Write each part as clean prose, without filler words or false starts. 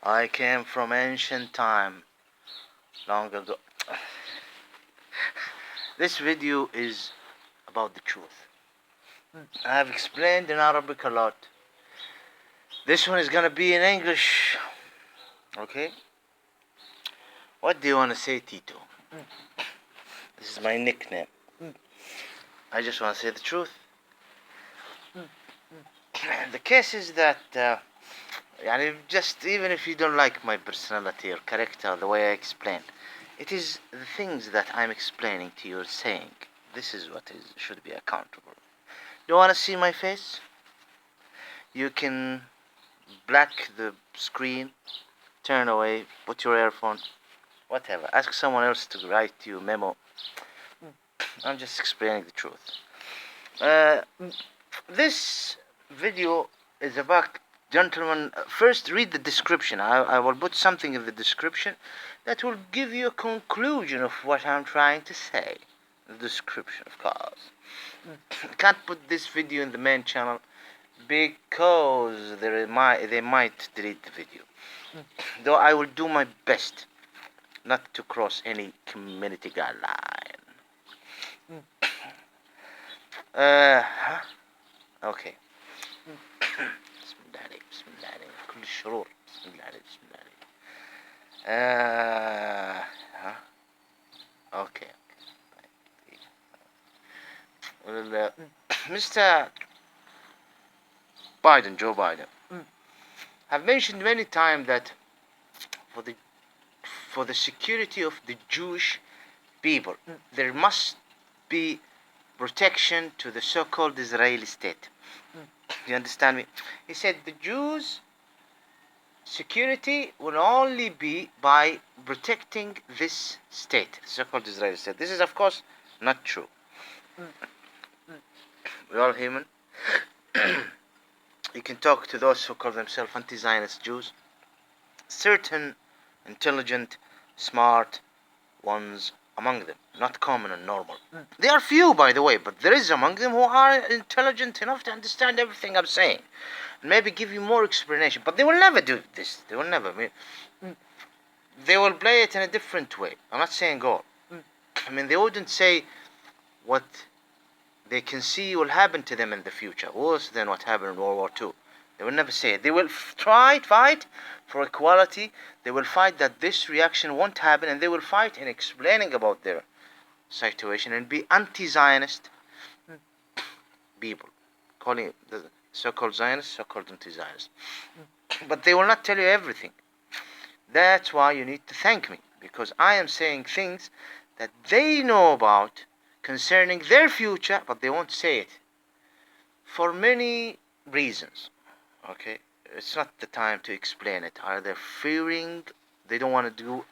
I came from ancient time, long ago. This video is about the truth. I have explained in Arabic a lot. This one is gonna be in English. Okay? What do you wanna say, Tito? This is my nickname. I just wanna say the truth. The case is that, just even if you don't like my personality or character, the way I explain, it is the things that I'm explaining to you saying. This is what should be accountable. You wanna see my face? You can black the screen, turn away, put your earphone, whatever. Ask someone else to write you a memo. I'm just explaining the truth. This video is about, gentlemen, first read the description. I will put something in the description that will give you a conclusion of what I'm trying to say. The description, of course. Can't put this video in the main channel because they might delete the video. Though I will do my best not to cross any community guideline. Okay. بسم الله عليك بسم الله عليك كل الشرور بسم الله عليك بسم الله عليك okay. Well, Mr. Biden, Joe Biden, have mentioned many times that for the security of the Jewish people, there must be protection to the so-called Israeli state. You understand me? He said the Jews' security will only be by protecting this state, the so-called Israeli state. This is, of course, not true. We're all human. You can talk to those who call themselves anti-Zionist Jews. Certain intelligent, smart ones among them, not common and normal. They are few, by the way, but there is among them who are intelligent enough to understand everything I'm saying, and maybe give you more explanation. But they will never do this. They will never. They will play it in a different way. I'm not saying all. They wouldn't say what they can see will happen to them in the future, worse than what happened in World War II. They will never say it. They will fight for equality. They will fight that this reaction won't happen, and they will fight in explaining about their situation and be anti-Zionist people, calling the so-called Zionists, so-called anti-Zionists. But they will not tell you everything. That's why you need to thank me, because I am saying things that they know about concerning their future, but they won't say it for many reasons. Okay, it's not the time to explain it. Are they fearing? They don't want to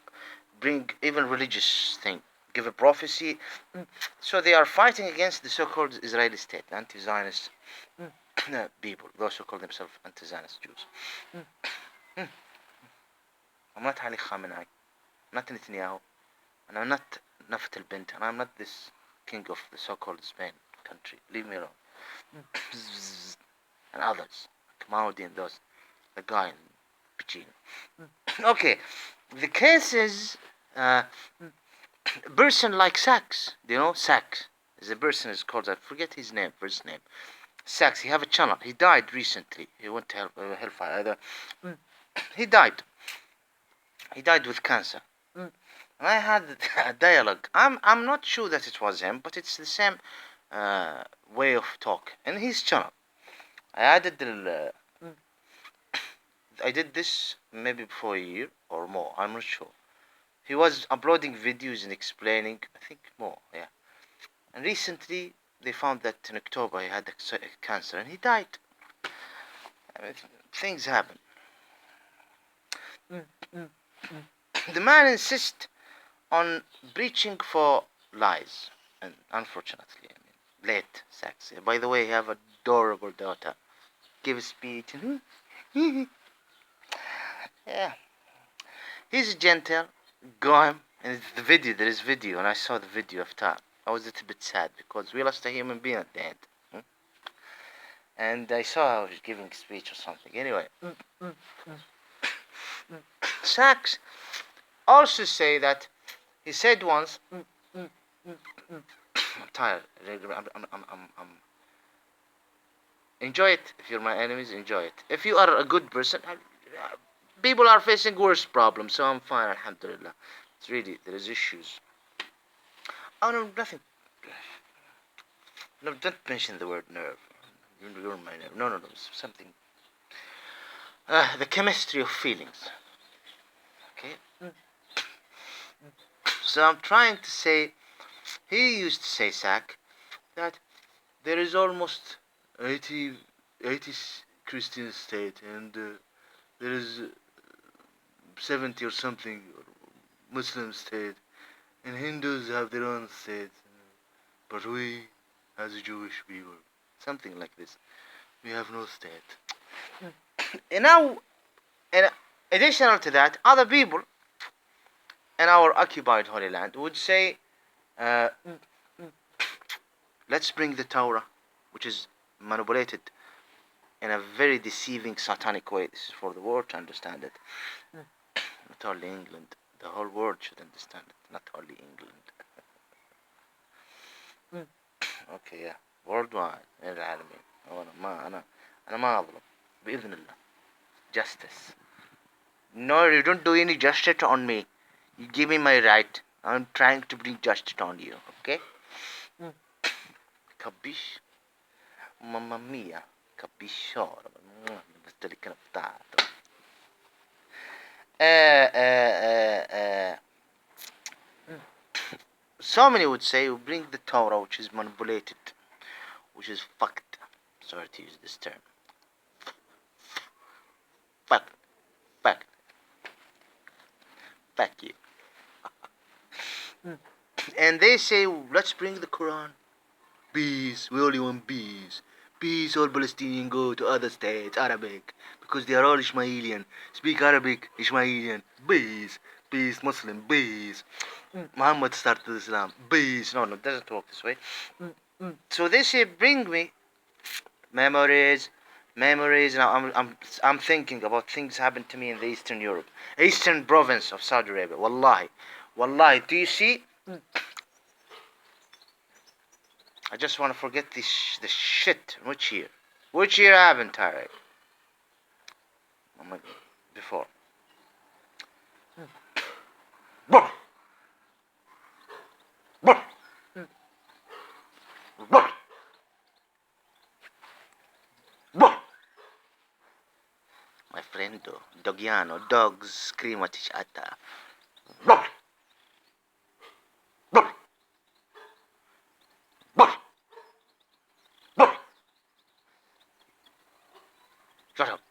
bring even religious thing, give a prophecy. So they are fighting against the so-called Israeli state, anti-Zionist people, those who call themselves anti-Zionist Jews. I'm not Ali Khamenei, I'm not Netanyahu, and I'm not Nafat al-Bint, and I'm not this king of the so-called Spain country. Leave me alone. And others. Maudi and those, the guy in Pacino. Okay, the case is a person like Sachs. Do you know Sachs? The person is called, I forget his name, first name. Sachs. He have a channel. He died recently. He went to hellfire. He died. He died with cancer. And I had a dialogue. I'm not sure that it was him, but it's the same way of talk in his channel. I did this maybe before a year or more, I'm not sure. He was uploading videos and explaining, I think more, yeah. And recently, they found that in October he had cancer and he died. Things happen. The man insists on preaching for lies, and unfortunately, late sex. By the way, he have an adorable daughter. Give a speech. Yeah. He's a gentile. Go him. And it's the video, there is video, and I saw the video after. I was a little bit sad because we lost a human being at the end. And I saw I was giving a speech or something. Anyway. Sachs also say that he said once. I'm tired. I'm enjoy it. If you're my enemies, enjoy it. If you are a good person, people are facing worse problems, so I'm fine. Alhamdulillah. It's really there is issues. Oh no, nothing. No, don't mention the word nerve. You're my nerve. No, something. The chemistry of feelings. Okay. So I'm trying to say. He used to say, Sack, that there is almost 80 Christian state and there is 70 or something Muslim state, and Hindus have their own state, but we, as Jewish people, something like this, we have no state. And now, in additional to that, other people in our occupied Holy Land would say, let's bring the Torah, which is manipulated in a very deceiving, satanic way. This is for the world to understand it. Not only England, the whole world should understand it. Not only England. Okay, yeah. Worldwide. العالمين. أنا ما أظلم. بإذن الله. Justice. No, you don't do any justice on me. You give me my right. I'm trying to bring justice on you. Okay? Capisci? Mamma mia. Capiscioro. Questo lì cantato. So many would say we bring the Torah, which is manipulated, which is fucked. Sorry to use this term. Fuck you. And they say, let's bring the Quran. Peace, we only want peace. Peace, all Palestinians go to other states, Arabic, because they are all Ismailian. Speak Arabic, Ismailian. Peace, Muslim, peace. Muhammad started Islam, peace. No, it doesn't work this way. So they say, bring me memories. Now I'm thinking about things happened to me in the Eastern province of Saudi Arabia. Wallahi. Do you see? I just want to forget this shit. Which year happened, Tarek? Oh my God. Before. My friend, Dogiano, dogs scream at each other. Shut up.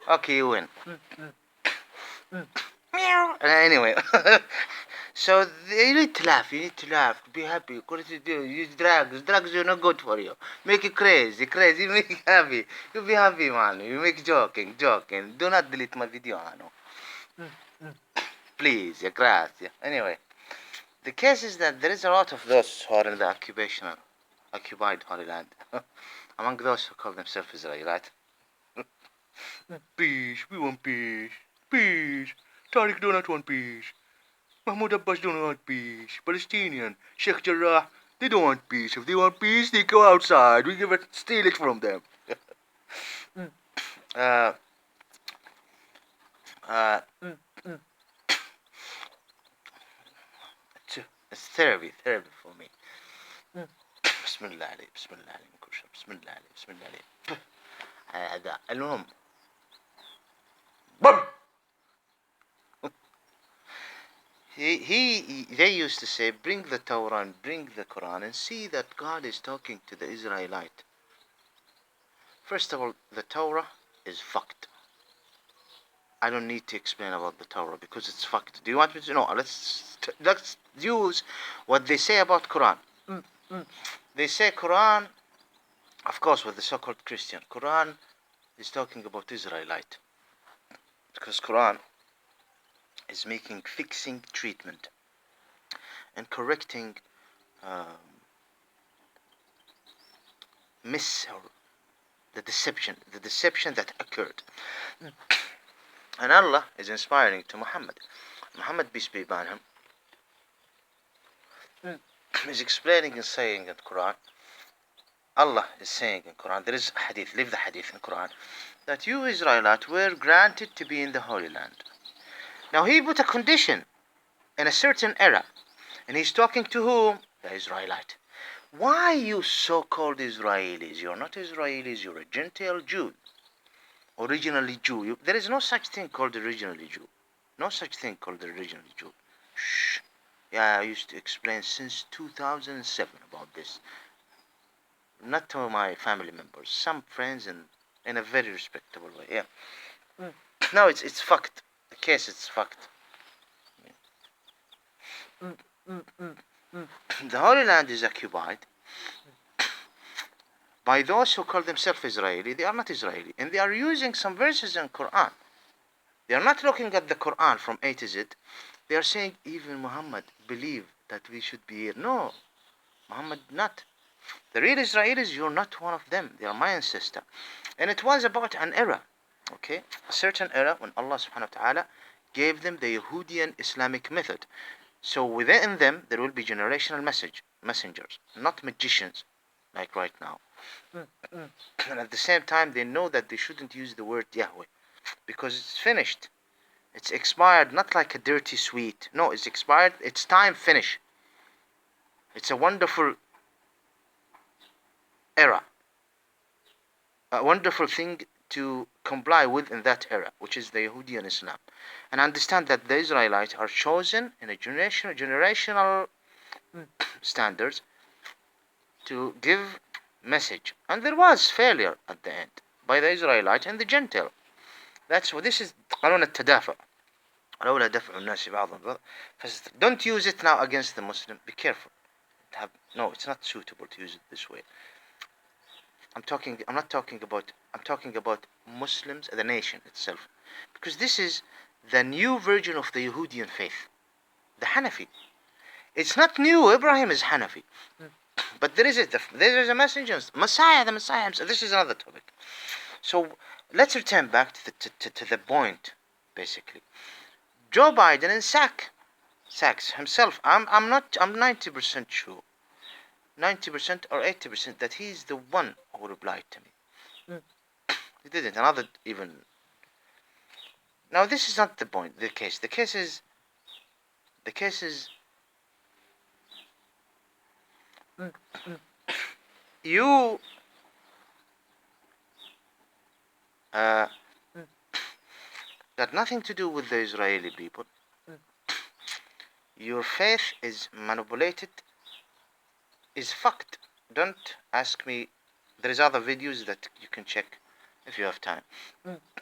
Okay, you win. Anyway, so you need to laugh. Be happy. What do? Use drugs. Drugs are not good for you. Make you crazy. Make you happy. You be happy, man. You make joking. Do not delete my video, no. Please, grazie. Anyway, the case is that there is a lot of those who are in the occupied Holy Land. Among those who call themselves Israel, right? Peace, we want peace. Peace. Tariq do not want peace. Mahmoud Abbas don't want peace. Palestinian, Sheikh Jarrah, they don't want peace. If they want peace, they go outside. We steal it from them. It's therapy for me. Bismillah عليك بسم الله عليك هذا المهم. They used to say, bring the Torah and bring the Quran and see that God is talking to the Israelite. First of all, the Torah is fucked. I don't need to explain about the Torah because it's fucked. Do you want me to know? Let's use what they say about Quran. They say Quran, of course, with the so-called Christian. Quran is talking about Israelite. Because Quran is making fixing treatment and correcting um, or the deception that occurred. And Allah is inspiring to Muhammad. Muhammad, peace be upon him, is explaining and saying in the Quran. Allah is saying in Quran, there is a hadith, leave the hadith in Quran, that you Israelites were granted to be in the Holy Land. Now he put a condition in a certain era, and he's talking to whom? The Israelite. Why you so-called Israelis? You're not Israelis, you're a Gentile Jew. Originally Jew. There is no such thing called originally Jew. No such thing called originally Jew. Shh. Yeah, I used to explain since 2007 about this. Not to my family members, some friends, in a very respectable way. Yeah. No, it's fucked. The case is fucked. The Holy Land is occupied by those who call themselves Israeli. They are not Israeli, and they are using some verses in Quran. They are not looking at the Quran from A to Z. They are saying even Muhammad believed that we should be here. No, Muhammad not. The real Israelis, you're not one of them. They are my ancestor. And it was about an era, okay? A certain era when Allah subhanahu wa ta'ala gave them the Yahudian Islamic method. So within them, there will be generational messengers, not magicians, like right now. And at the same time, they know that they shouldn't use the word Yahweh, because it's finished. It's expired, not like a dirty sweet. No, it's expired. It's time, finish. It's a wonderful era. A wonderful thing to comply with in that era, which is the Yahudian Islam. And understand that the Israelites are chosen in a generational standards to give message. And there was failure at the end by the Israelites and the Gentile. That's what this is. قانون التدافع. ولولا دفع الناس بعضهم ببعض. Don't use it now against the Muslim. Be careful. No, it's not suitable to use it this way. I'm talking about Muslims, the nation itself. Because this is the new version of the Yahudian faith. The Hanafi. It's not new. Ibrahim is Hanafi. But there is a messenger, Messiah, the Messiah. This is another topic. So let's return back to the point, basically. Joe Biden and Sachs himself. I'm 90% sure, 90% or 80% that he's the one who replied to me. He didn't. Another even. Now this is not the point. The case. The case is. You. Got nothing to do with the Israeli people. Your faith is manipulated, is fucked. Don't ask me. There is other videos that you can check if you have time.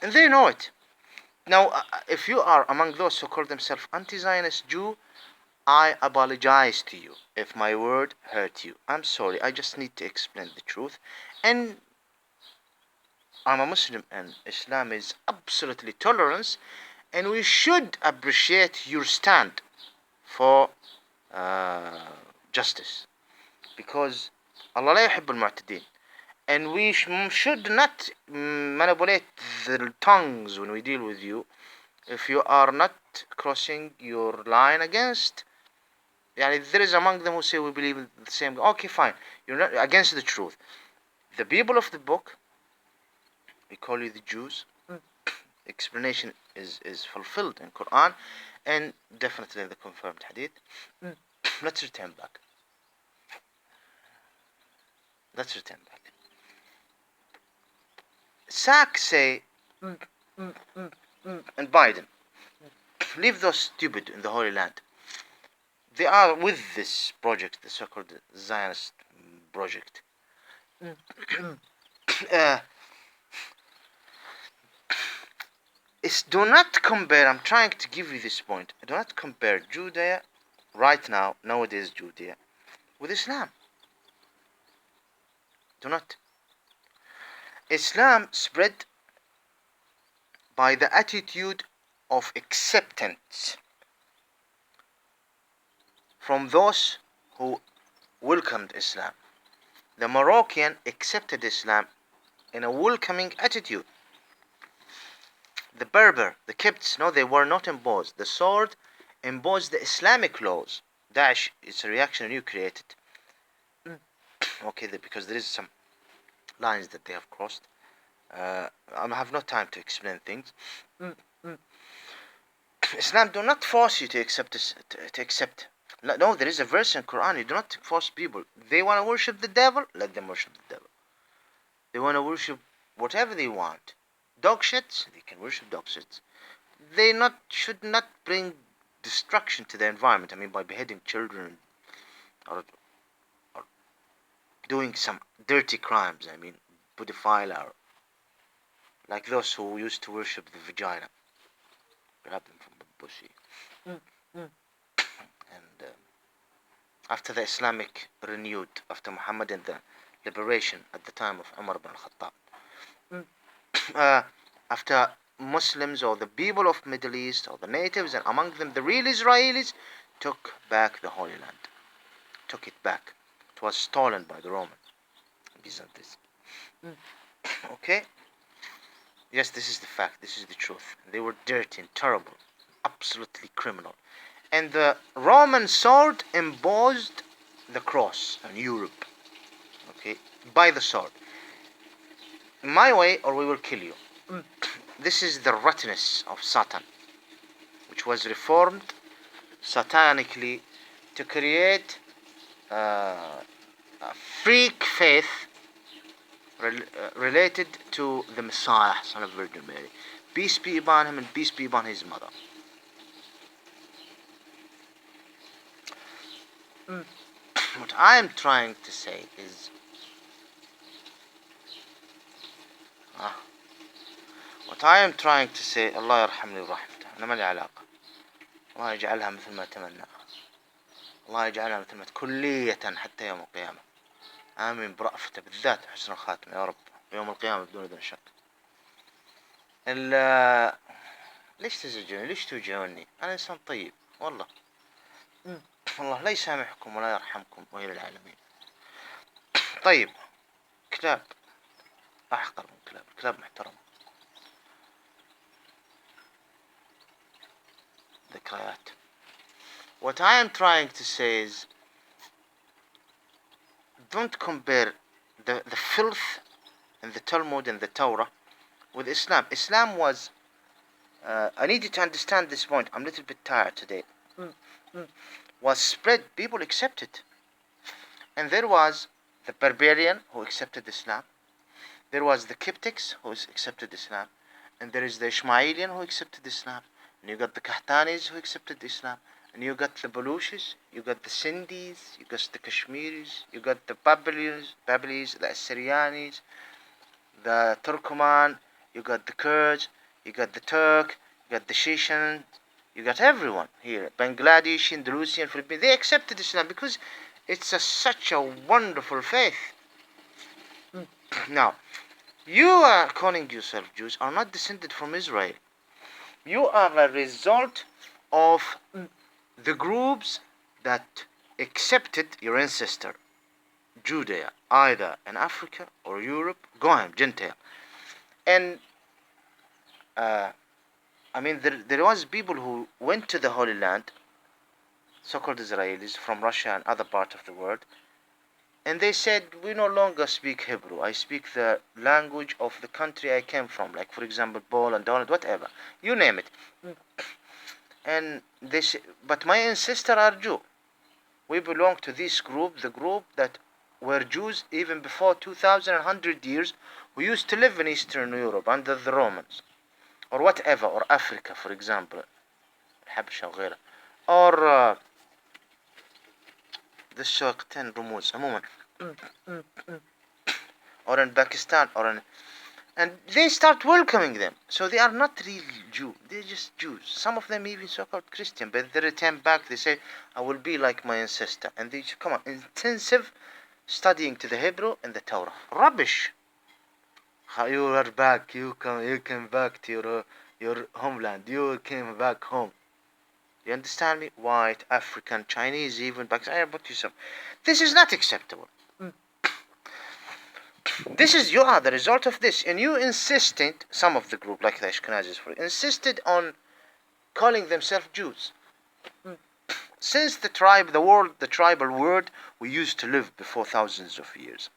And they know it. Now, if you are among those who call themselves anti-Zionist Jew, I apologize to you if my word hurt you. I'm sorry. I just need to explain the truth. And I'm a Muslim, and Islam is absolutely tolerance, and we should appreciate your stand for justice, because Allah لا يحب المعتدين, and we should not manipulate the tongues when we deal with you. If you are not crossing your line against, there is among them who say we believe in the same. Okay, fine, you're not against the truth. The people of the book, we call you the Jews. Explanation is fulfilled in Quran and definitely in the confirmed hadith. Let's return back. Sachs say and Biden, leave those stupid in the Holy Land. They are with this project, the so-called Zionist project. Do not compare. I'm trying to give you this point. Do not compare Judea right now, nowadays Judea, with Islam. Do not. Islam spread by the attitude of acceptance from those who welcomed Islam. The Moroccan accepted Islam in a welcoming attitude. The Berber, the Copts, no, they were not imposed. The sword imposed the Islamic laws. Daesh is a reaction you created. Okay, because there is some lines that they have crossed. I have no time to explain things. Islam do not force you to accept this, to accept. No, there is a verse in Quran. You do not force people. They want to worship the devil, let them worship the devil. They want to worship whatever they want. Dog shits, they can worship dog shits. They should not bring destruction to the environment. I mean, by beheading children or doing some dirty crimes. I mean, pedophile or like those who used to worship the vagina. Grab them from the pussy. And after the Islamic renewed, after Muhammad and the liberation at the time of Umar ibn al-Khattab, after Muslims or the people of Middle East or the natives and among them the real Israelis took back the Holy Land, took it back. It was stolen by the Romans, Byzantines. Okay? Yes, this is the fact, this is the truth. They were dirty and terrible, absolutely criminal. And the Roman sword embossed the cross in Europe, okay, by the sword. My way or we will kill you. This is the rottenness of Satan, which was reformed satanically to create a freak faith related to the Messiah, son of Virgin Mary. Peace be upon him and peace be upon his mother. What I am trying to say is الله يرحمني ورحمته. أنا ما لي علاقة. الله يجعلها مثل ما تمنى. الله يجعلها مثل ما كلية حتى يوم القيامة. آمين برأفته بالذات حسن الخاتمة يا رب يوم القيامة بدون أدنى شك. ليش تزعجوني؟ ليش توجعوني؟ أنا إنسان طيب والله. الله لا يسامحكم ولا يرحمكم وإلى العالمين. طيب، كلاب أحقر من كلاب، الكلاب محترم. ذكريات. What I am trying to say is, don't compare the filth in the Talmud and the Torah with Islam. Islam was, I need you to understand this point. I'm a little bit tired today. Was spread, people accepted. And there was the barbarian who accepted Islam. There was the Coptics who accepted Islam. And there is the Ishmaelian who accepted Islam. And you got the Kahtanis who accepted Islam. And you got the Baluchis, you got the Sindhis, you got the Kashmiris, you got the Bablis, the Assyrianis, the Turkoman, you got the Kurds, you got the Turk, you got the Shishan, you got everyone here. Bangladesh, Andalusian, Philippines, they accepted Islam because it's such a wonderful faith. Now, you are calling yourself Jews are not descended from Israel. You are a result of the groups that accepted your ancestor, Judea, either in Africa or Europe, Goyim, Gentile. And I mean, there was people who went to the Holy Land, so-called Israelis from Russia and other parts of the world, and they said, we no longer speak Hebrew. I speak the language of the country I came from, like for example, Poland, Holland, whatever, you name it. And they say, but my ancestors are Jew. We belong to this group, the group that were Jews even before 2,100 years, who used to live in Eastern Europe under the Romans, or whatever, or Africa, for example, or the شقتين رموز عموما, or in Pakistan, and they start welcoming them. So they are not real Jew. They're just Jews. Some of them even so-called Christian, but they return back. They say, I will be like my ancestor. And they come on, intensive studying to the Hebrew and the Torah. Rubbish. You are back. You come back to your your homeland. You came back home. You understand me? White, African, Chinese, even Pakistani. But you some. This is not acceptable. This is you are the result of this, and you insisted. Some of the group, like the Ashkenazis, insisted on calling themselves Jews. Since the tribal world, we used to live before thousands of years,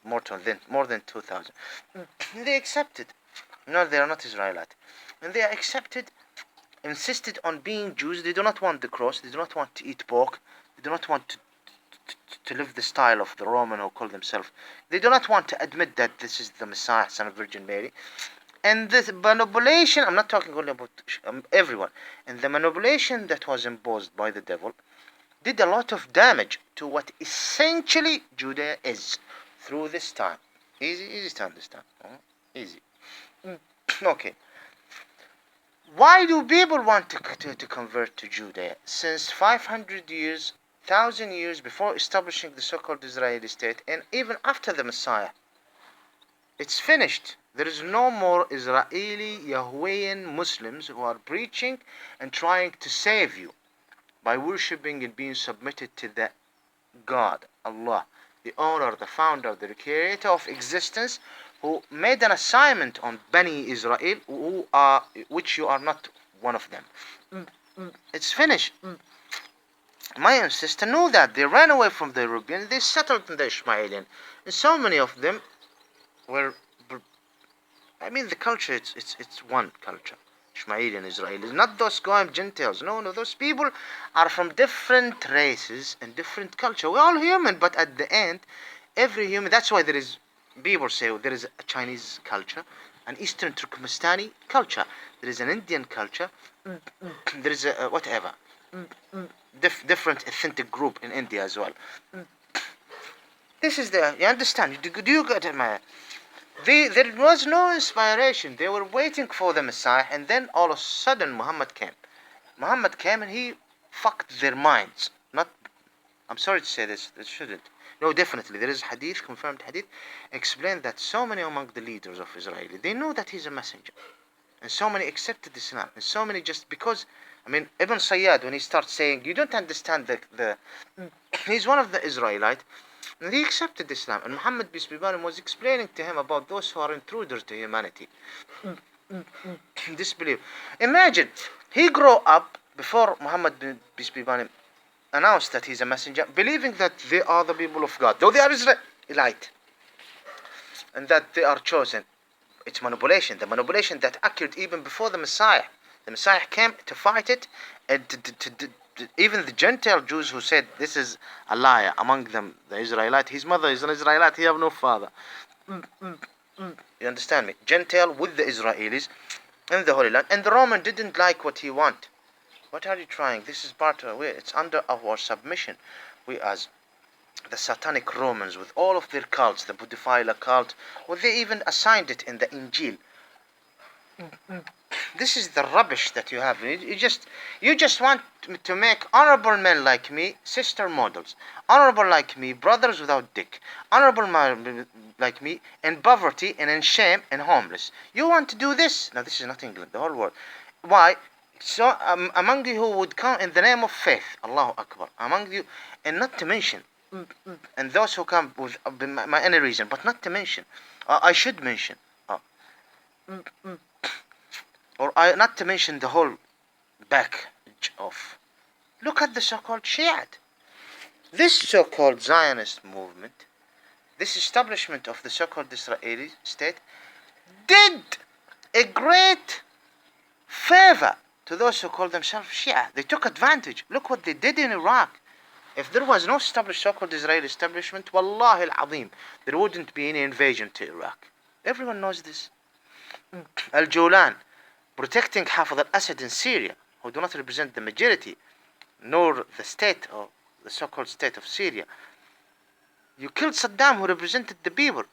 more than 2,000. They accepted. No, they are not Israelite, and they accepted, insisted on being Jews. They do not want the cross. They do not want to eat pork. They do not want to live the style of the Roman who call themselves. They do not want to admit that this is the Messiah, son of Virgin Mary. And this manipulation, I'm not talking only about everyone, and the manipulation that was imposed by the devil did a lot of damage to what essentially Judea is through this time. Easy to understand. Easy. Okay. Why do people want to convert to Judea? Since 500 years, 1,000 years before establishing the so-called Israeli state, and even after the Messiah, it's finished. There is no more Israeli Yahwehan Muslims who are preaching and trying to save you by worshipping and being submitted to the God, Allah, the owner, the founder, the creator of existence, who made an assignment on Bani Israel, which you are not one of them. It's finished. My ancestors knew that. They ran away from the Europeans. They settled in the Ishmaelian. And so many of them were, the culture, it's one culture. Ishmaelian Israelis, not those Goyim Gentiles. No, those people are from different races and different culture. We're all human, but at the end, every human, that's why there is, people say there is a Chinese culture, an Eastern Turkmenistani culture, there is an Indian culture, there is a whatever, different ethnic group in India as well. This is you understand, do you get it, man? There was no inspiration. They were waiting for the Messiah, and then all of a sudden Muhammad came. Muhammad came and he fucked their minds. I'm sorry to say this, it shouldn't. No, definitely, there is hadith, confirmed hadith, explained that so many among the leaders of Israel, they know that he's a messenger. And so many accepted Islam. And so many just because, Ibn Sayyad, when he starts saying, you don't understand he's one of the Israelites, and he accepted Islam. And Muhammad, peace be upon him, was explaining to him about those who are intruders to humanity. Disbelief. Imagine, he grew up before Muhammad, peace be upon him, announced that he's a messenger, believing that they are the people of God, though they are Israelite, and that they are chosen. It's manipulation. The manipulation that occurred even before the Messiah. The Messiah came to fight it, and even the Gentile Jews who said this is a liar, among them the Israelite, his mother is an Israelite, he have no father. You understand me? Gentile with the Israelis in the Holy Land, and the Roman didn't like what he want. What are you trying? This is part of it. It's under our submission. We as the satanic Romans with all of their cults, the Buddhist cult, well, they even assigned it in the Injil. This is the rubbish that you have. You just want to make honorable men like me sister models, honorable like me brothers without dick, honorable like me in poverty and in shame and homeless. You want to do this? Now this is not England, the whole world. Why? So among you who would come in the name of faith, Allahu Akbar, among you, and not to mention, and those who come with my any reason, but not to mention, I should mention, not to mention the whole back of, look at the so-called Shiite. This so-called Zionist movement, this establishment of the so-called Israeli state, did a great favor to those who call themselves Shia. They took advantage. Look what they did in Iraq. If there was no established so-called Israeli establishment, Wallahi al-Azim, there wouldn't be any invasion to Iraq. Everyone knows this. Al-Julan, protecting Hafez al-Assad in Syria, who do not represent the majority, nor the state, or the so-called state of Syria. You killed Saddam, who represented the people.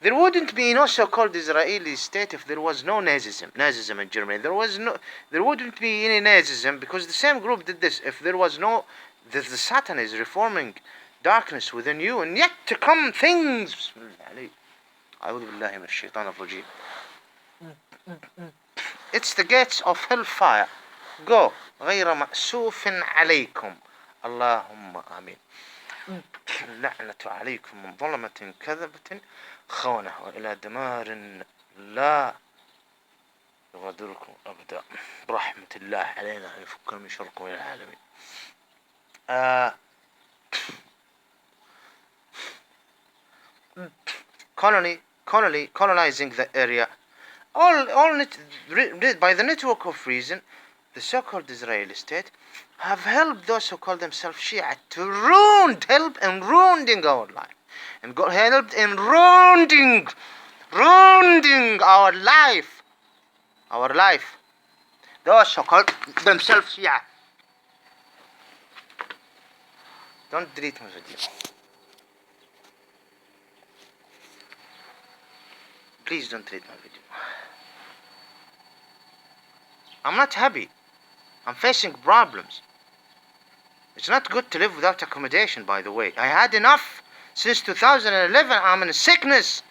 There wouldn't be no so-called Israeli state if there was no Nazism in Germany. There wouldn't be any Nazism because the same group did this. If there was no, the Satan is reforming darkness within you, and yet to come things. It's the gates of hellfire. Go. غير مأسوف عليكم. اللهم آمين. اللعنة عليكم من ظلمة كذبة خونة وإلى دمار لا يغادركم أبدا برحمة الله علينا أن يفكنا من شركم إلى العالمين. Colonizing the area, by the network of reason, the so-called Israeli state have helped those who call themselves Shia to help in ruining our life, and helped in ruining our life. Those who call themselves Shia. Don't delete my video. Please don't delete my video. I'm not happy. I'm facing problems. It's not good to live without accommodation, by the way. I had enough since 2011. I'm in sickness.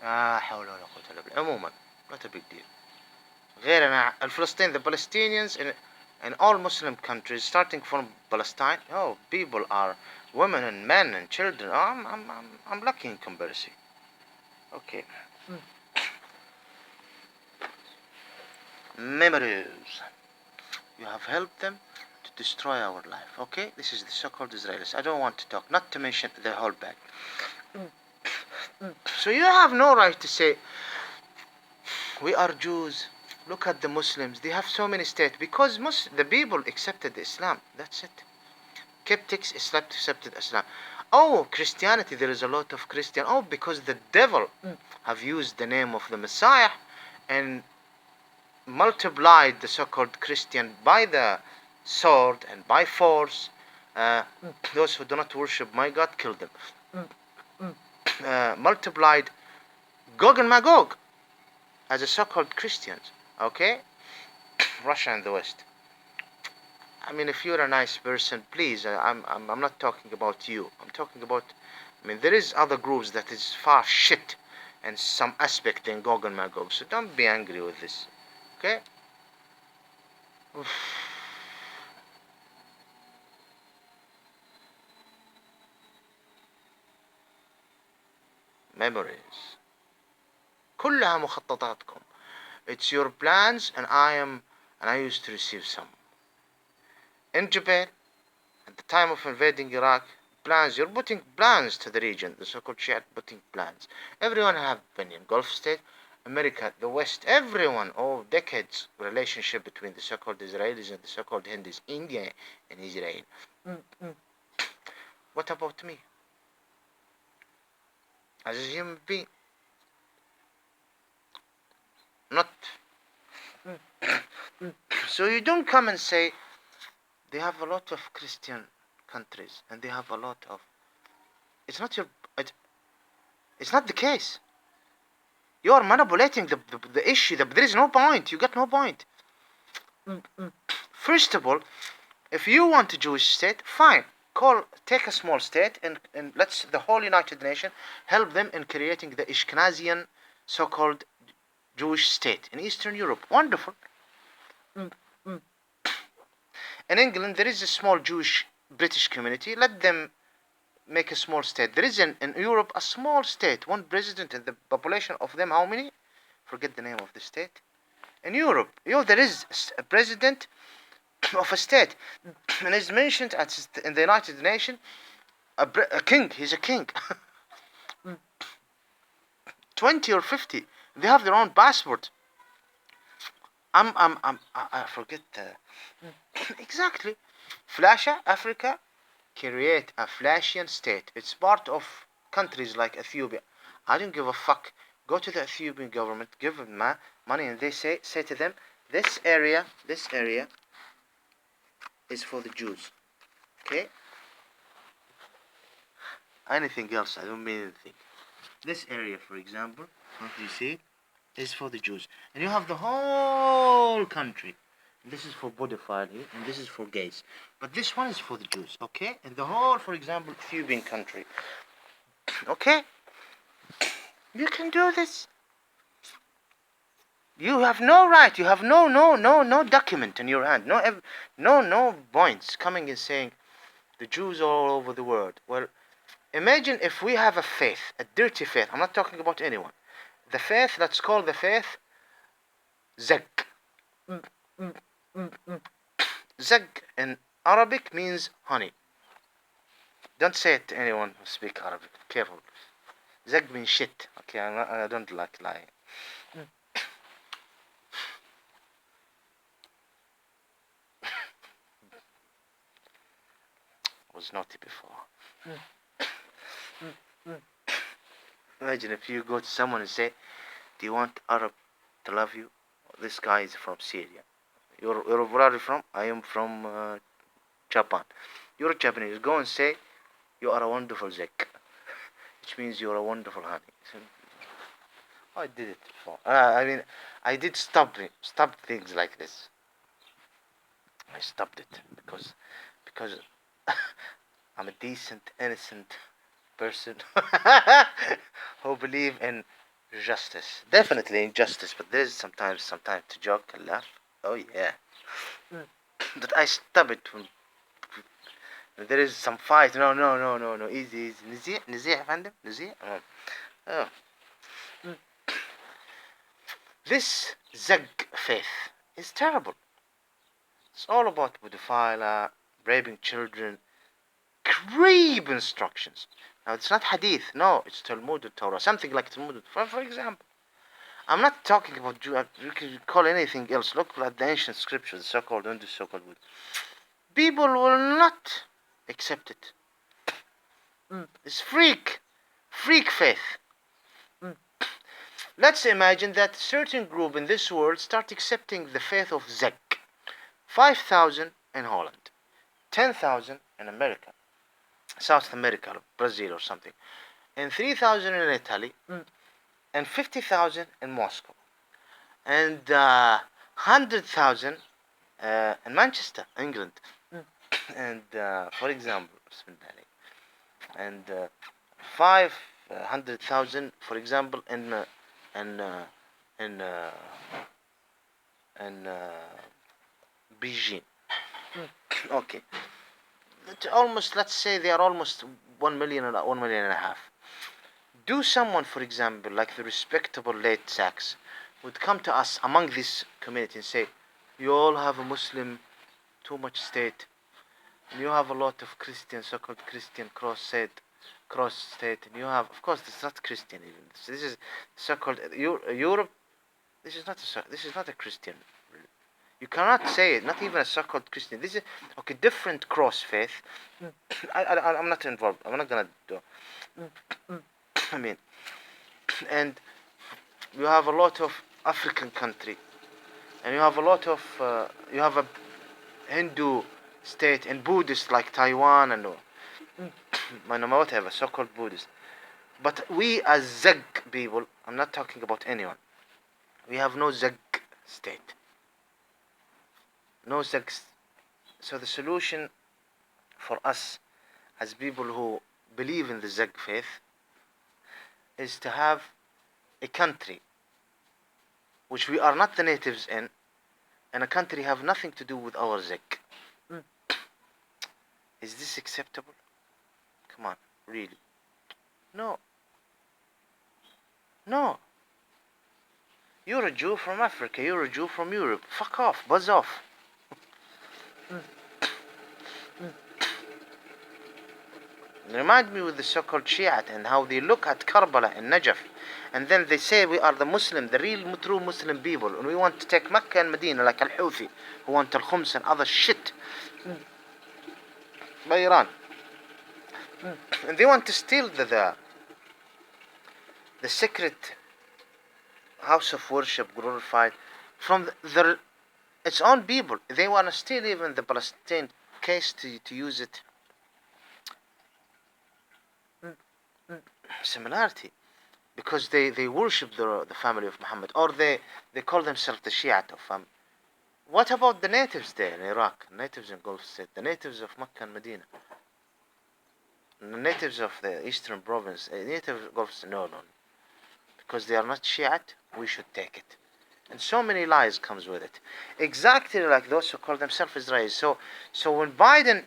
حول ولا قوة إلا بالله. عموما, not a big deal. غير أنا الفلسطين, the Palestinians in all Muslim countries, starting from Palestine, people are women and men and children. I'm lucky in comparison. Okay. Memories. You have helped them to destroy our life. Okay, this is the so-called Israelis. I don't want to talk, not to mention the whole bag. So you have no right to say we are Jews. Look at the Muslims. They have so many states because the people accepted Islam. That's it. Skeptics accepted Islam. Oh, Christianity, there is a lot of Christian. Oh, because the devil have used the name of the Messiah and multiplied the so-called Christian by the sword and by force. Those who do not worship my God, kill them. Multiplied Gog and Magog as a so-called Christians. Okay? Russia and the West. I mean, if you're a nice person, please, I'm not talking about you. I'm talking about, there is other groups that is far shit and some aspect in Gog and Magog. So don't be angry with this. Okay? Memories. كلها مخططاتكم. It's your plans, and I used to receive some. In Japan, at the time of invading Iraq, you're putting plans to the region, the so-called Shia putting plans. Everyone have opinion. Gulf state, America, the West, everyone, decades relationship between the so-called Israelis and the so-called Hindus, India and Israel. What about me? As a human being, not. So you don't come and say they have a lot of Christian countries and they have a lot of. It's not the case. You are manipulating the issue. There is no point. You get no point. First of all, if you want a Jewish state, fine. Take a small state and let's the whole United Nations help them in creating the Ashkenazian so-called Jewish state in Eastern Europe. Wonderful. In England, there is a small Jewish British community. Let them make a small state. There is in Europe a small state, one president, and the population of them, how many? Forget the name of the state. In Europe, there is a president of a state, and is mentioned in the United Nations a king. He's a king. 20 or 50. They have their own passport. I forget exactly. Flasha, Africa, create a Flashian state. It's part of countries like Ethiopia. I don't give a fuck. Go to the Ethiopian government, give them money, and they say to them, this area is for the Jews. Okay? Anything else, I don't mean anything. This area, for example, what you see, is for the Jews. And you have the whole country. This is for pedophile here, and this is for gays. But this one is for the Jews, okay? In the whole, for example, Cuban country, okay? You can do this. You have no right. You have no document in your hand. No points coming and saying the Jews are all over the world. Well, imagine if we have a faith, a dirty faith. I'm not talking about anyone. The faith, let's call the faith Zeg. Zeg in Arabic means honey. Don't say it to anyone who speaks Arabic. Careful. Zeg means shit. Okay, I don't like lying. I was naughty before. Imagine if you go to someone and say, "Do you want Arab to love you?" This guy is from Syria. Where are you from? I am from Japan. You're a Japanese. Go and say, "You are a wonderful Zek," which means you're a wonderful honey. So, I did it before. I mean, I did stop things like this. I stopped it because I'm a decent, innocent person who believe in justice. Definitely in justice, but there's sometimes to joke and laugh. Oh yeah. But I stop it when there is some fight. No. Easy. Nizia, Fandom? Nizia? Oh. This Zeg faith is terrible. It's all about pedophilia, raping children, creep instructions. Now it's not hadith, no, it's Talmud or Torah, something like Talmud. For example, I'm not talking about Jew. You can call anything else. Look at the ancient scriptures, so-called Hindu, so-called Buddha. People will not accept it. It's freak faith. Let's imagine that certain group in this world start accepting the faith of Zeg. 5,000 in Holland, 10,000 in America, South America, Brazil or something, and 3,000 in Italy, and 50,000 in Moscow, and 100,000 in Manchester, England, and for example, and 500,000, for example, in in Beijing. Okay, almost, let's say they are almost 1 million and 1 million and a half. Do someone, for example, like the respectable late Sachs, would come to us among this community and say, "You all have a Muslim, too much state, and you have a lot of Christian, so-called Christian cross state, and you have, of course, this is not Christian even. This is so-called Europe. This is not a Christian. You cannot say it. Not even a so-called Christian. This is okay. Different cross faith. I'm not involved. I'm not gonna do. I mean, and you have a lot of African country, and you have a lot of you have a Hindu state and Buddhist like Taiwan and whatever so-called Buddhist. But we as Zeg people, I'm not talking about anyone. We have no Zeg state. No Zeg. So the solution for us as people who believe in the Zeg faith is to have a country which we are not the natives in, and a country have nothing to do with our Zeg. Is this acceptable? Come on, really? No. You're a Jew from Africa, you're a Jew from Europe. Fuck off, buzz off. Remind me with the so-called Shiite and how they look at Karbala and Najaf, and then they say we are the Muslim, the real true Muslim people, and we want to take Mecca and Medina like Al-Houthi, who want Al-Khums and other shit by Iran. And they want to steal the secret house of worship glorified from its own people. They want to steal even the Palestine case to use it. Similarity, because they worship the family of Muhammad, or they call themselves the Shiite of What about the natives there in Iraq? Natives in Gulf State, the natives of Mecca and Medina, the natives of the Eastern Province, natives of Gulf State. No, no, because they are not Shiite. We should take it, and so many lies comes with it. Exactly like those who call themselves Israelis. So when Biden,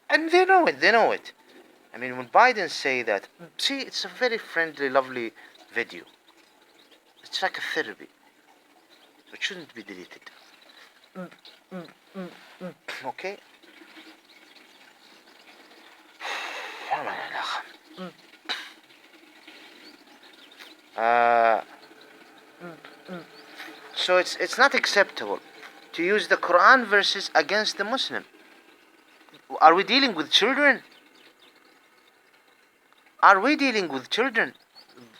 and they know it, they know it. I mean, when Biden say that, see, it's a very friendly, lovely video. It's like a therapy. It shouldn't be deleted. Okay. Uh, so it's not acceptable to use the Quran verses against the Muslim. Are we dealing with children? Are we dealing with children?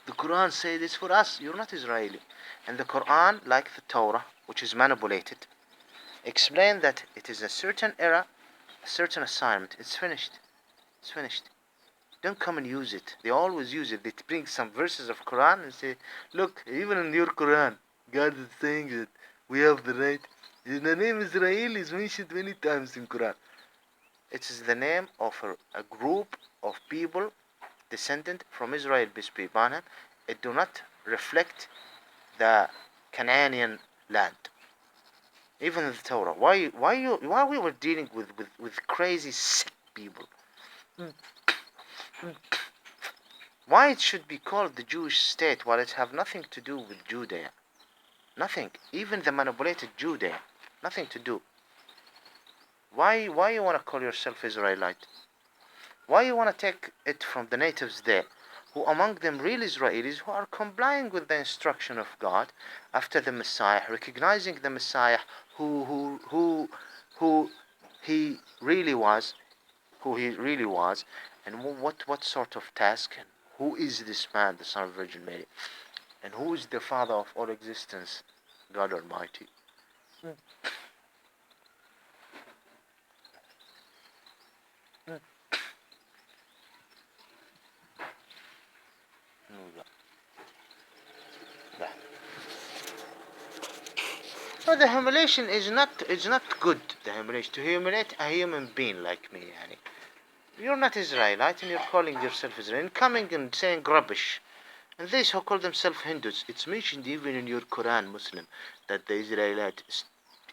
The Quran says this for us. You're not Israeli. And the Quran, like the Torah, which is manipulated, explain that it is a certain era, a certain assignment. It's finished. It's finished. Don't come and use it. They always use it. They bring some verses of Quran and say, look, even in your Quran, God is saying that we have the right. The name Israel is mentioned many times in Quran. It is the name of a group of people descendant from Israel, peace be upon him. It do not reflect the Canaanian land. Even in the Torah. Why we were dealing with crazy sick people? Why it should be called the Jewish state while it have nothing to do with Judea? Nothing. Even the manipulated Judea. Nothing to do. Why you want to call yourself Israelite? Why you want to take it from the natives there, who among them real Israelis who are complying with the instruction of God after the Messiah, recognizing the Messiah who he really was, and what sort of task, and who is this man, the son of Virgin Mary, and who is the father of all existence, God Almighty. No, the humiliation is not good. The humiliation, to humiliate a human being like me, yani. You're not Israelite and you're calling yourself Israel, coming and saying rubbish. And these who call themselves Hindus, it's mentioned even in your Quran, Muslim, that the Israelites.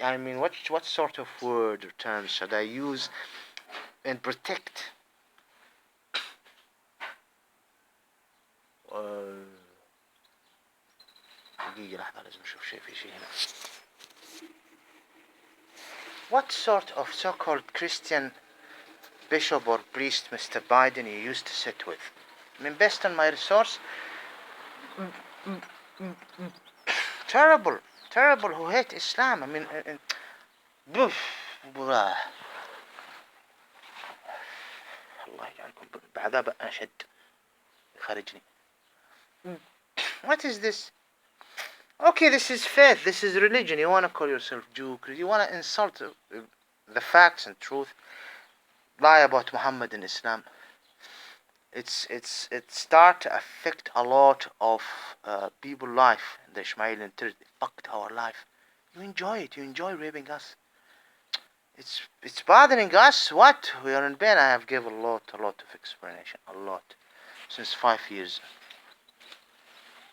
I mean, what sort of word or terms should I use and protect? دقيقة لحظة لازم أشوف شيء في شيء هنا. What sort of so-called Christian bishop or priest Mr. Biden you used to sit with? I mean, based on my resource, terrible, who hate Islam. I mean, الله يجعلكم بعذاب أشد خارجني. What is this? Okay, this is faith, this is religion. You want to call yourself Jew, you want to insult the facts and truth, lie about Muhammad and Islam. It start to affect a lot of people life. The Ishmaelian terrorists fucked our life. You enjoy it. You enjoy raping us. It's bothering us. What? We are in pain. I have given a lot of explanation. A lot. Since 5 years.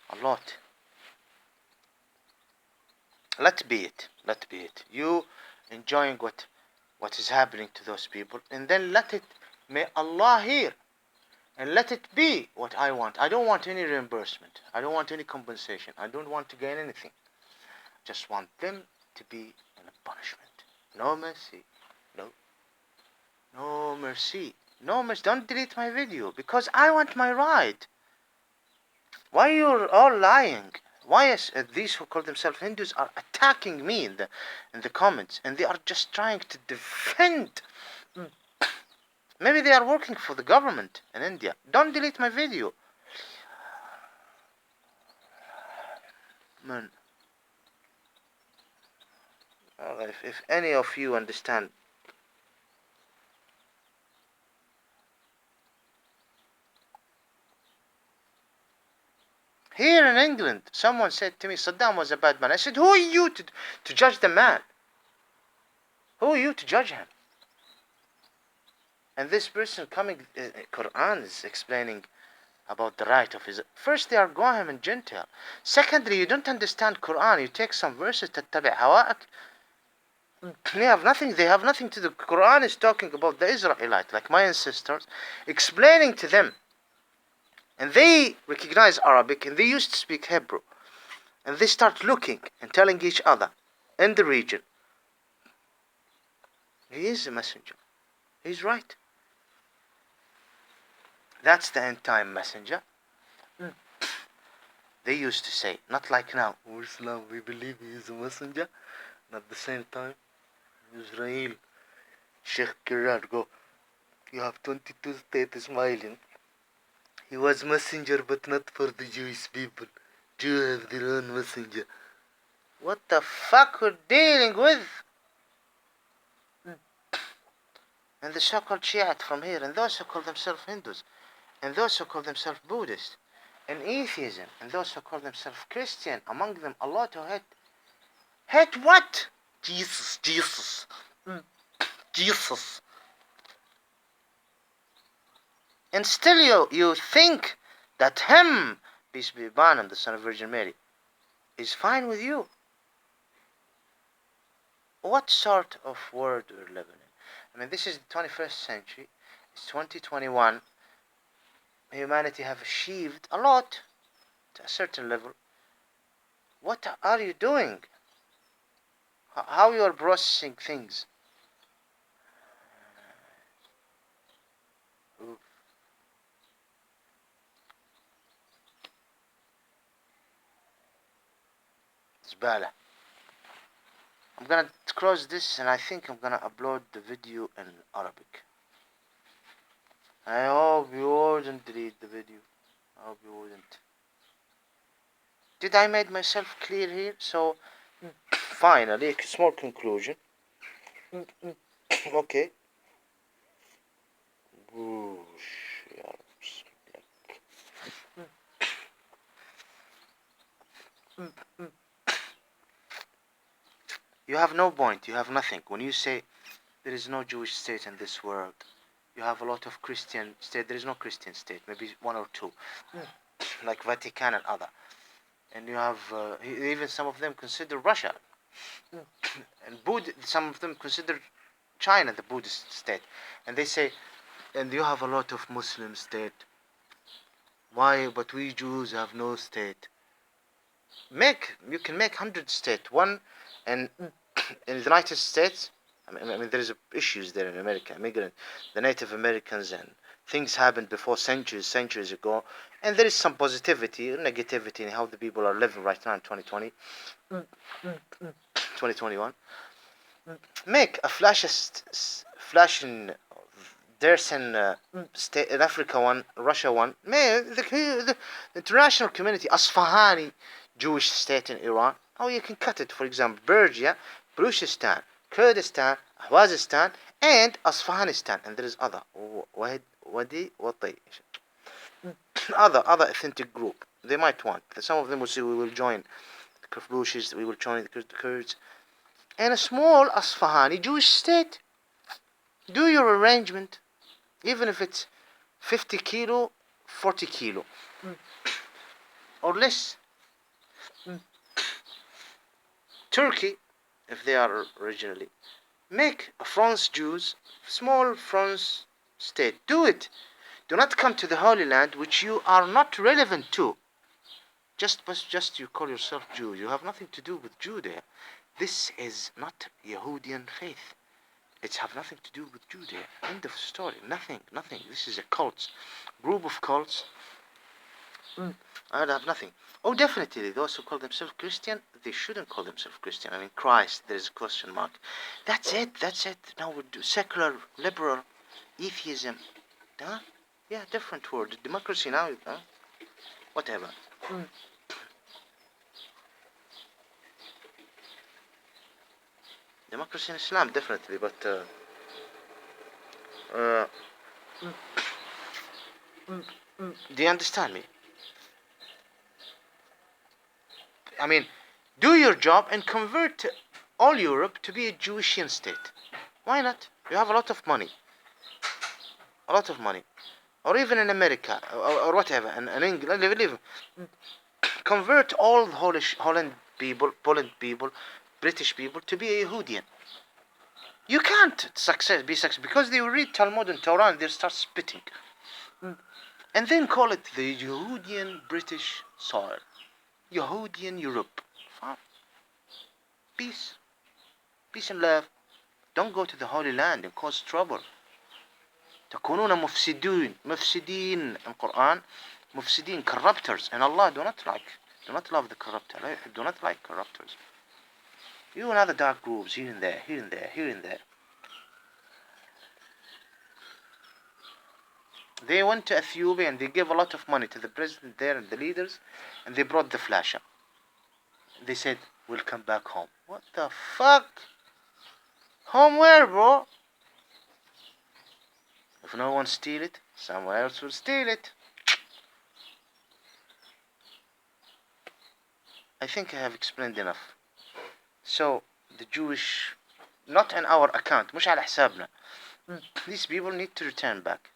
A lot. Let be it. You enjoying what is happening to those people, and then may Allah hear, and let it be what I want. I don't want any reimbursement. I don't want any compensation. I don't want to gain anything. Just want them to be in a punishment. No mercy. No mercy. No mercy. Don't delete my video because I want my right. Why you're all lying? Why is these who call themselves Hindus are attacking me in the comments, and they are just trying to defend? Maybe they are working for the government in India. Don't delete my video. Man. Well, if any of you understand. Here in England, someone said to me, Saddam was a bad man. I said, who are you to judge the man? Who are you to judge him? And this person coming, Quran is explaining about the right of his. First, they are Gohim and Gentile. Secondly, you don't understand Quran. You take some verses تتبع هواك. They have nothing to do. Quran is talking about the Israelite, like my ancestors, explaining to them. And they recognize Arabic and they used to speak Hebrew. And they start looking and telling each other in the region, he is a messenger. He's right. That's the end time messenger. They used to say, not like now. Islam, we believe he is a messenger. And at the same time, Israel, Sheikh Kirar go, you have 22 states smiling. He was messenger but not for the Jewish people. Jews have their own messenger. What the fuck we're dealing with? And the so-called Shiite from here, and those who call themselves Hindus, and those who call themselves Buddhist, and atheism, and those who call themselves Christian, among them a lot who hate what? Jesus. And still you think that him, peace be upon him, the son of Virgin Mary, is fine with you. What sort of world we're living in? I mean, this is the 21st century. It's 2021. Humanity have achieved a lot to a certain level. What are you doing? How you are processing things? زبالة. I'm gonna close this and I think I'm gonna upload the video in Arabic. I hope you wouldn't delete the video. I hope you wouldn't. Did I make myself clear here? So, finally, a small conclusion. Okay. You have no point, you have nothing. When you say there is no Jewish state in this world, you have a lot of Christian state. There is no Christian state, maybe one or two, like Vatican and other. And you have even some of them consider Russia, and some of them consider China the Buddhist state. And they say, and you have a lot of Muslim state. Why? But we Jews have no state. You can make 100 states. One, and in the United States, I mean there is issues there in America, the Native Americans, and things happened before centuries ago, and there is some positivity and negativity in how the people are living right now in 2020, 2021. Make a flash in there's an state in Africa one, Russia one. The international community, Asfahani Jewish state in Iran. Oh, you can cut it. For example, Bergia, Baluchistan, Kurdistan, Ahwazistan, and Asfahanistan. And there is other Wadi, other ethnic group. They might want. Some of them will say we will join the Kurds, we will join the Kurds, and a small Asfahani Jewish state. Do your arrangement, even if it's 50 kilo, 40 kilo, or less. Turkey, if they are originally, make a France Jews, small France state. Do it. Do not come to the Holy Land, which you are not relevant to. Just you call yourself Jew. You have nothing to do with Judea. This is not Yahudian faith. It have nothing to do with Judea. End of story. Nothing. This is a cult, group of cults. I have nothing. Oh, definitely, those who call themselves Christian, they shouldn't call themselves Christian. I mean, Christ, there's a question mark. That's it. Now we do secular, liberal, atheism. Huh? Yeah, different word. Democracy now, huh? Whatever. Democracy in Islam, definitely, but do you understand me? I mean, do your job and convert all Europe to be a Jewishian state. Why not? You have a lot of money. A lot of money. Or even in America, or whatever, in England, live. Convert all Holland people, Poland people, British people to be a Yahudian. You can't be success because they read Talmud and Torah and they start spitting. And then call it the Yahudian British soil. Yahudian Europe. Fine. Peace. Peace and love. Don't go to the Holy Land and cause trouble. تكونون مفسدين in Quran. مفسدين, corruptors. And Allah do not love the corrupter. Do not like corruptors. You and other dark groups here and there, here and there, here and there. They went to Ethiopia and they gave a lot of money to the president there and the leaders, and they brought the flasher. They said, we'll come back home. What the fuck? Home where, bro? If no one steal it, someone else will steal it. I think I have explained enough. So, the Jewish, not on our account, مش على حسابنا. These people need to return back.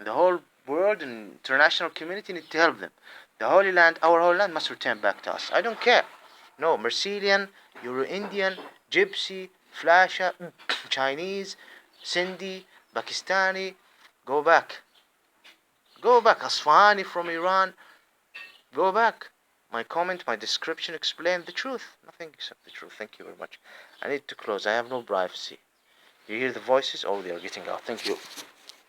The whole world and international community need to help them. The Holy Land, our Holy Land, must return back to us. I don't care. No, Marcelian, Euro-Indian, Gypsy, Flasha, Chinese, Sindhi, Pakistani, go back. Go back. Asfahani from Iran, go back. My comment, my description explained the truth. Nothing except the truth. Thank you very much. I need to close. I have no privacy. You hear the voices? Oh, they are getting out. Thank you.